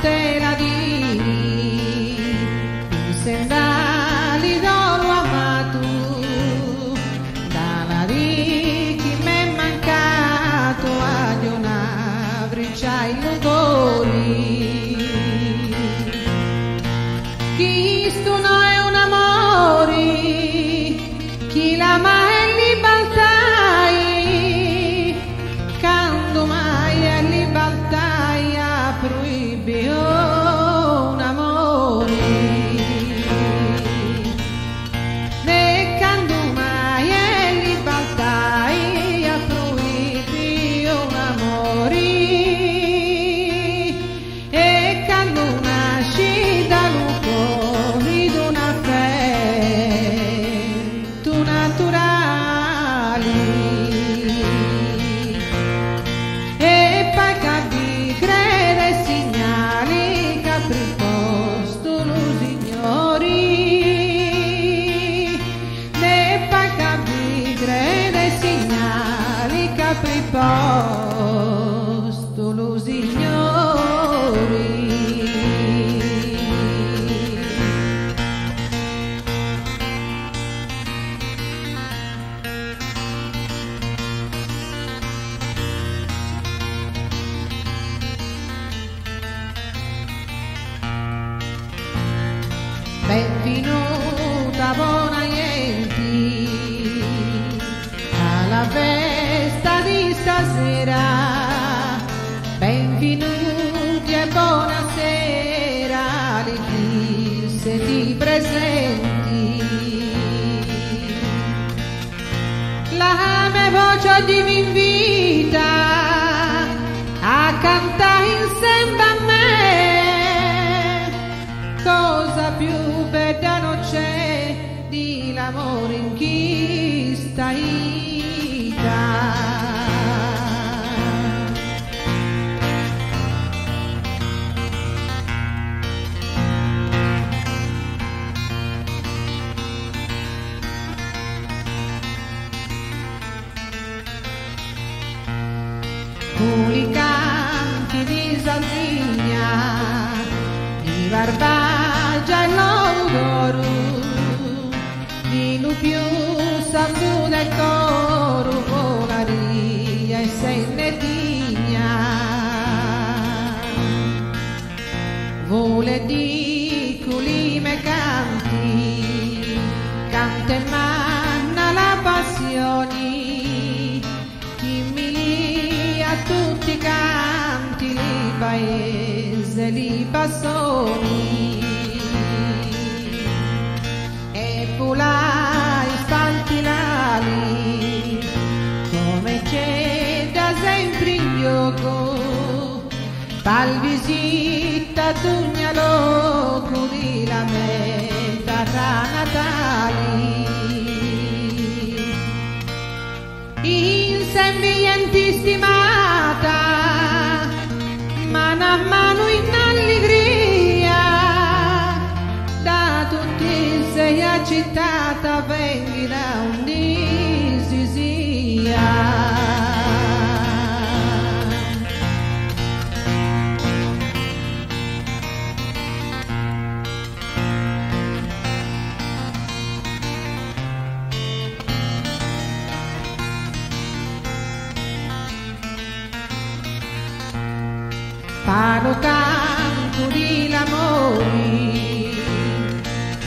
te la diri, sendali d'oro amato, dalla di chi m'è mancato, ad una briccia in lugori. Chi stu no è un amore, chi l'ama è libertai, quando mai è libertai a proibio un amore. Ne quando mai è libertai a proibio un amore. E quando nasci dal cuore d'una festa naturale, e poi capì crede segnali che apri posto lo signori, e poi capì crede segnali che apri posto lo signori. Benvenuta buona gente alla festa di stasera, benvenuti e buonasera alle chi siete presenti. La mia voce di mi invita a cantare insieme a me, cosa più bella non c'è di l'amore in chi sta ita. Culi canti di Sardegna, di Barbagia e Logoro, di Lupiù, Sandu del Coro, Volaria e Sennetigna. Vole di culime canti, canta e manna la passione, chi mi li a tutti i canti, li paese, li passoni. E pulai spantilali, come c'è da sempre in gioco, pal visita tugna loco di la meta da Natali. Insembienti stimata, mano a mano in allegria, da tutti sei accettata, vengi da un disisia. Parlo canto di l'amore,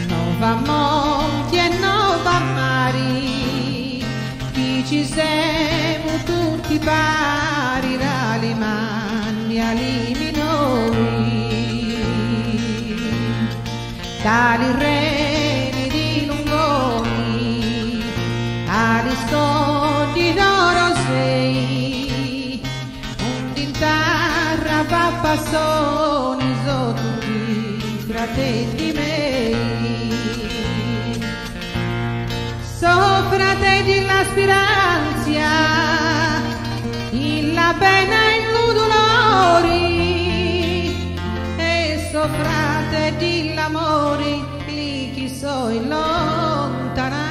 nova monti e nova mari, chi ci siamo tutti pari, dalle mani ali minori, dali reni di lungoni, ali stodi d'oro sei, un d'intarra pappassoni, sono tutti fratelli miei, so fratelli la speranza, in la pena e il dolore, e so fratelli l'amore, lì chi so in lontananza.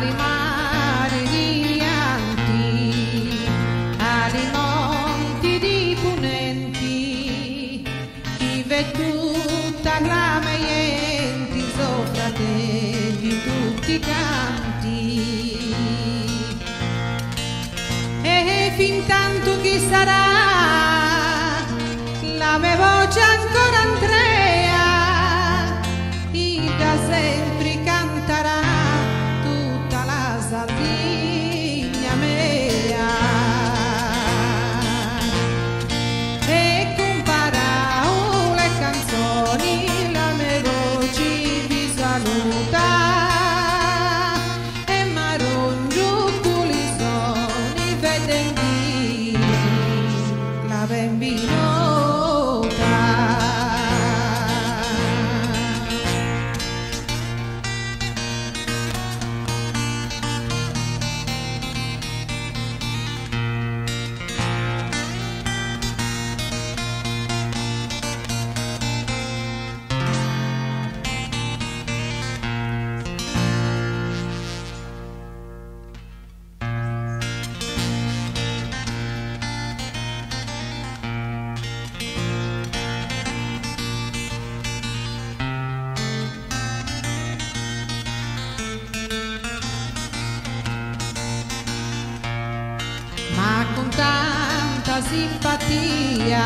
ali mari rianti, ali monti di punenti, chi ve tutta la meienti sopra te di tutti i canti. E fin tanto chi sarà la mia voce ancora Andrea, e da sempre canterà tutta la Sardegna mea. E con parole e canzoni la mia voce vi saluta, e marongio culisoni vedendi la bambina. Ma con tanta simpatia,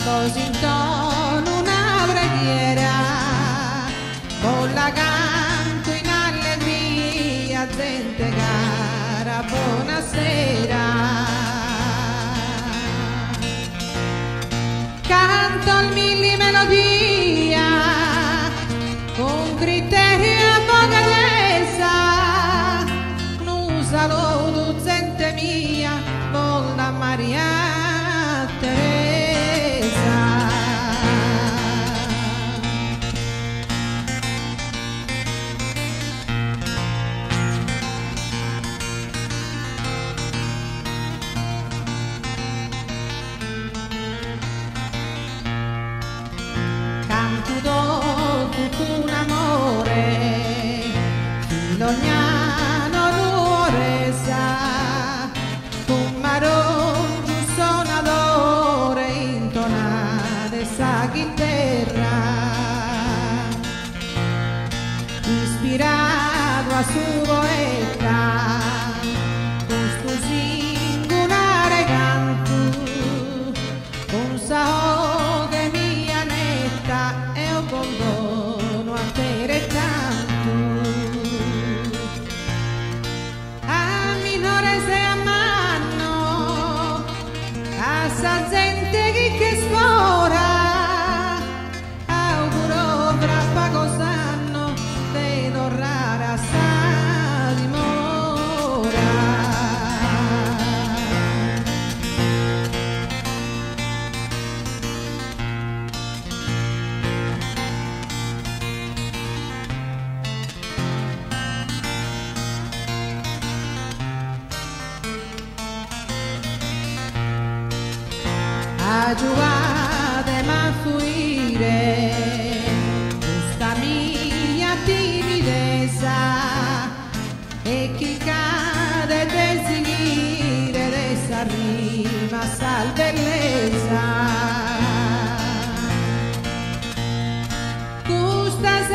così intono una preghiera, con la canto in allegria, gente cara, buonasera. Canto il milli melodia, con criterio e pochezza, non saluto gente mia, vola Maria Teresa. Canto tutto un amore, filognano nuoresa, con marongio suonatore intonare sa chitarra, ispirato a suo poeta, con sto singolare canto, con sa che mia netta e un condono a te tanto. A minore se a mano, a sa gente che sfora, auguro fra poco sanno, vedo rara sa dimora. Aiutate a fuire questa mia timidezza, e chi cade del seguire resta rima sal bellezza. Questa